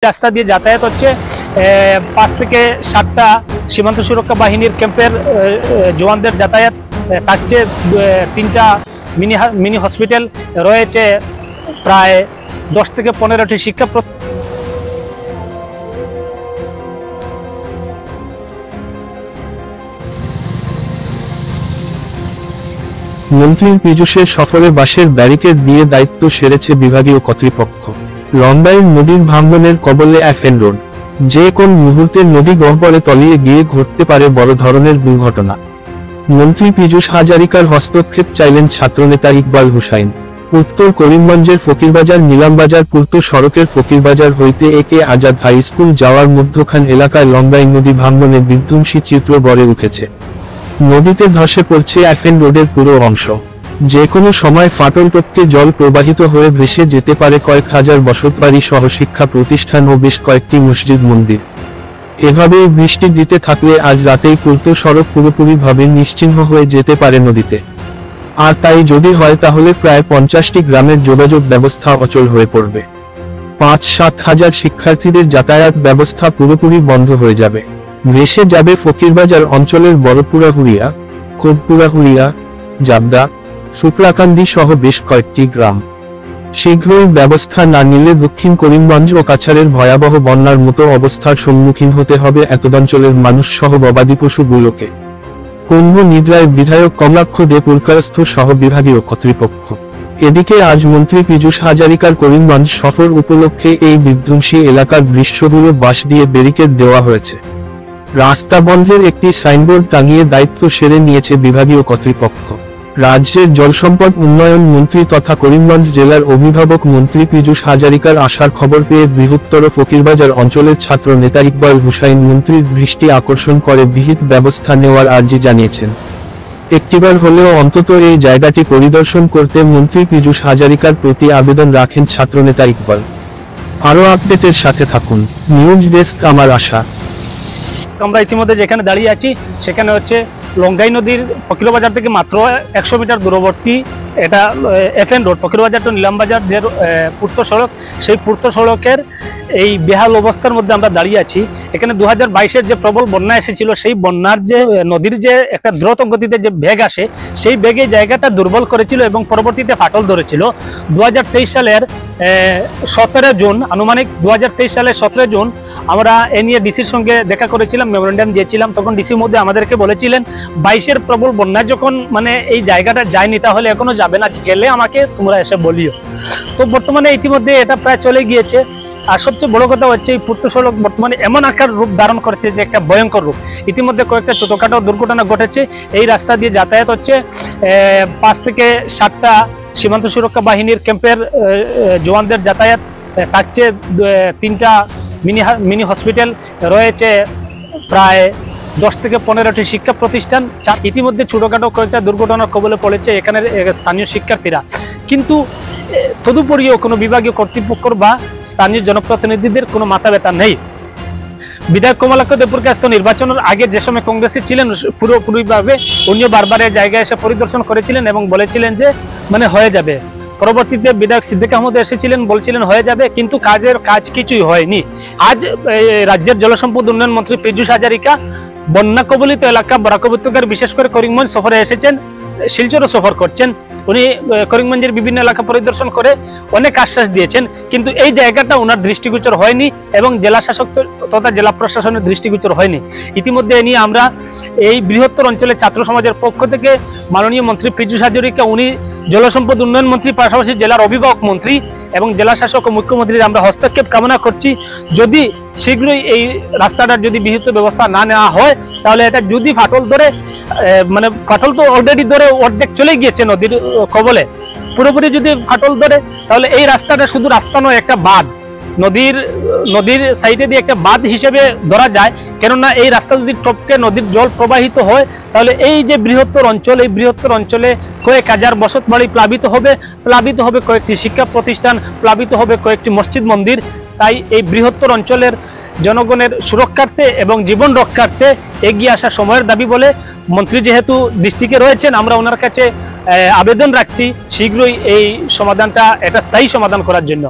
রাস্তা দিয়ে যাতায়াত হচ্ছে 5 থেকে 7টা সীমান্ত সুরক্ষা বাহিনীর ক্যাম্পের জওয়ানদের যাতায়াত থাকছে। 3টা মিনি হসপিটাল রয়েছে, প্রায় 10 থেকে 15টি শিক্ষা মন্ত্রী পীযূষের সফরে বাঁশের ব্যারিকেড দিয়ে দায়িত্ব সেরেছে বিভাগীয় কর্তৃপক্ষ। লন্ডাইন নদীর ভাঙ্গনের কবলে এফএন রোড, যে কোন মুহূর্তে নদী গহ্বরে তলিয়ে গিয়ে ঘটতে পারে বড় ধরনের দুর্ঘটনা। মন্ত্রী পীযূষ হাজারিকার হস্তক্ষেপ চাইলেন ছাত্রনেতা ইকবাল হুসাইন। উত্তর করিমগঞ্জের ফকিরবাজার নিলামবাজার পূর্ত সড়কের ফকিরবাজার হইতে একে আজাদ হাই স্কুল যাওয়ার মধ্যখান এলাকায় লন্ডাইন নদী ভাঙ্গনে বিধ্বংসী চিত্র গড়ে উঠেছে। নদীতে ধসে পড়ছে এফএন রোডের পুরো অংশ। যে কোনো সময় ফাটল টপকে জল প্রবাহিত হয়ে ভেসে যেতে পারে কয়েক হাজার বসতবাড়ি সহ শিক্ষা প্রতিষ্ঠান ও বেশ কয়েকটি মসজিদ মন্দির। এভাবেই বৃষ্টি দিতে থাকলে আজ রাতেই পূর্ত সড়ক পুরোপুরিভাবে নিশ্চিহ্ন হয়ে যেতে পারে নদীতে। আর তাই যদি হয় তাহলে প্রায় 50টি গ্রামের যোগাযোগ ব্যবস্থা অচল হয়ে পড়বে। 5-7 হাজার শিক্ষার্থীদের যাতায়াত ব্যবস্থা পুরোপুরি বন্ধ হয়ে যাবে। ভেসে যাবে ফকিরবাজার অঞ্চলের বড়পুরাহুড়িয়া, কোটপুরাহুড়িয়া, জাবদা, শুক্লাকান্দি সহ বেশ কয়েকটি গ্রাম। শীঘ্রই ব্যবস্থা না নিলে দক্ষিণ করিমগঞ্জ ও কাছাড়ের ভয়াবহ বন্যার মতো অবস্থার সম্মুখীন হতে হবে এতদাঞ্চলের মানুষ সহ গবাদি পশুগুলোকে। কুম্ভ নিদ্রায় বিধায়ক কমলাক্ষ দে পুরকারস্থ সহ বিভাগীয় কর্তৃপক্ষ। এদিকে আজ মন্ত্রী পীযূষ হাজারিকার করিমগঞ্জ সফর উপলক্ষে এই বিধ্বংসী এলাকার দৃশ্যগুলো বাঁশ দিয়ে ব্যারিকেড দেওয়া হয়েছে। রাস্তা বন্ধের একটি সাইনবোর্ড টাঙিয়ে দায়িত্ব সেরে নিয়েছে বিভাগীয় কর্তৃপক্ষ। রাজ্যের জলসম্পদ উন্নয়ন মন্ত্রী তথা করিমগঞ্জ জেলার অভিভাবক মন্ত্রী পীযূষ হাজারিকার আসার খবর পেয়ে বৃহত্তর ফকিরবাজার অঞ্চলের ছাত্র নেতা ইকবাল হুসাইন মন্ত্রীর দৃষ্টি আকর্ষণ করে বিহিত ব্যবস্থা নেওয়ার আর্জি জানিয়েছেন। একটিবার হলেও অন্তত এই জায়গাটি পরিদর্শন করতে মন্ত্রী পীযূষ হাজারিকার প্রতি আবেদন রাখেন ছাত্রনেতা ইকবাল। আরও আপডেটের সাথে থাকুন। নিউজ ডেস্ক আমার আশা। আমরা ইতিমধ্যে যেখানে দাঁড়িয়ে আছি সেখানে হচ্ছে লঙ্গাই নদীর ফকিরবাজার থেকে মাত্র 100 মিটার দূরবর্তী এটা FN road, Fakirbazar two Nilambazar যে পূর্ত সড়ক, সেই পূর্ত সড়কের এই বেহাল অবস্থার মধ্যে আমরা দাঁড়িয়ে আছি। এখানে 2022-এর যে প্রবল বন্যা এসেছিল, সেই বন্যার যে নদীর যে একটা দ্রুত গতিতে যে বেগ আসে, সেই বেগে জায়গাটা দুর্বল করেছিল এবং পরবর্তীতে ফাটল ধরেছিল। 2023 সালের 17 জুন, আনুমানিক 2023 সালের 17 জুন আমরা এ নিয়ে ডিসির সঙ্গে দেখা করেছিলাম, মেমোরেন্ডাম দিয়েছিলাম। তখন ডিসির মধ্যে আমাদেরকে বলেছিলেন 22-এর প্রবল বন্যা যখন এই জায়গাটা যায়নি তাহলে এখনো যাবে না, গেলে আমাকে তোমরা এসে বলিও। তো বর্তমানে ইতিমধ্যে এটা প্রায় চলে গিয়েছে। আর সবচেয়ে বড় কথা হচ্ছে এই পূর্ত সড়ক বর্তমানে এমন আকার রূপ ধারণ করেছে যে একটা ভয়ঙ্কর রূপ। ইতিমধ্যে কয়েকটা ছোটখাটো দুর্ঘটনা ঘটেছে। এই রাস্তা দিয়ে যাতায়াত হচ্ছে 5 থেকে 7টা সীমান্ত সুরক্ষা বাহিনীর ক্যাম্পের জওয়ানদের যাতায়াত থাকছে। 3টা মিনি হসপিটাল রয়েছে, প্রায় 10 থেকে 15টি শিক্ষা প্রতিষ্ঠান। ইতিমধ্যে ছোটখাটো কয়েকটা দুর্ঘটনার কবলে পড়েছে এখানের স্থানীয় শিক্ষার্থীরা। কিন্তু তদুপরিও কোনো বিভাগীয় কর্তৃপক্ষের বা স্থানীয় জনপ্রতিনিধিদের কোনো মাথা ব্যথা নেই। বিধায়ক কমলাক্ষ দে পুরকারস্থ নির্বাচনের আগে যে সময় কংগ্রেসে ছিলেন, পুরোপুরিভাবে উনিও বারবার এই জায়গায় এসে পরিদর্শন করেছিলেন এবং বলেছিলেন যে হয়ে যাবে। পরবর্তীতে বিধায়ক সিদ্দিক আহমদ এসেছিলেন, বলছিলেন হয়ে যাবে, কিন্তু কাজ কিছুই হয়নি। আজ রাজ্যের জলসম্পদ উন্নয়ন মন্ত্রী পীযূষ হাজারিকা বন্যা কবলিত এলাকা বরাক উপত্যকার বিশেষ করে করিমগঞ্জ সফরে এসেছেন, শিলচরও সফর করছেন। উনি করিমগঞ্জের বিভিন্ন এলাকা পরিদর্শন করে অনেক আশ্বাস দিয়েছেন, কিন্তু এই জায়গাটা ওনার দৃষ্টিগোচর হয়নি এবং জেলা শাসক তথা জেলা প্রশাসনের দৃষ্টিগোচর হয়নি। ইতিমধ্যে এ নিয়ে আমরা এই বৃহত্তর অঞ্চলের ছাত্র সমাজের পক্ষ থেকে মাননীয় মন্ত্রী পীযূষ হাজারিকা, উনি জলসম্পদ উন্নয়ন মন্ত্রী, পাশাপাশি জেলার অভিভাবক মন্ত্রী এবং জেলা শাসক ও মুখ্যমন্ত্রীর আমরা হস্তক্ষেপ কামনা করছি। যদি শীঘ্রই এই রাস্তাটার যদি বিহিত ব্যবস্থা না নেওয়া হয় তাহলে এটা যদি ফাটল ধরে, ফাটল তো অলরেডি ধরে অর্ধেক চলে গিয়েছে নদীর কবলে, পুরোপুরি যদি ফাটল ধরে তাহলে এই রাস্তাটা শুধু রাস্তা নয়, একটা বাঁধ, নদীর সাইডে দিয়ে একটা বাঁধ হিসেবে ধরা যায়। কেননা এই রাস্তা যদি টপকে নদীর জল প্রবাহিত হয় তাহলে এই যে বৃহত্তর অঞ্চল, এই বৃহত্তর অঞ্চলে কয়েক হাজার বসত বাড়ি প্লাবিত হবে কয়েকটি শিক্ষা প্রতিষ্ঠান, প্লাবিত হবে কয়েকটি মসজিদ মন্দির। তাই এই বৃহত্তর অঞ্চলের জনগণের সুরক্ষার্থে এবং জীবন রক্ষার্থে এগিয়ে আসা সময়ের দাবি বলে মন্ত্রী যেহেতু দৃষ্টিকে রয়েছেন, আমরা ওনার কাছে আবেদন রাখছি শীঘ্রই এই সমাধানটা একটা স্থায়ী সমাধান করার জন্য।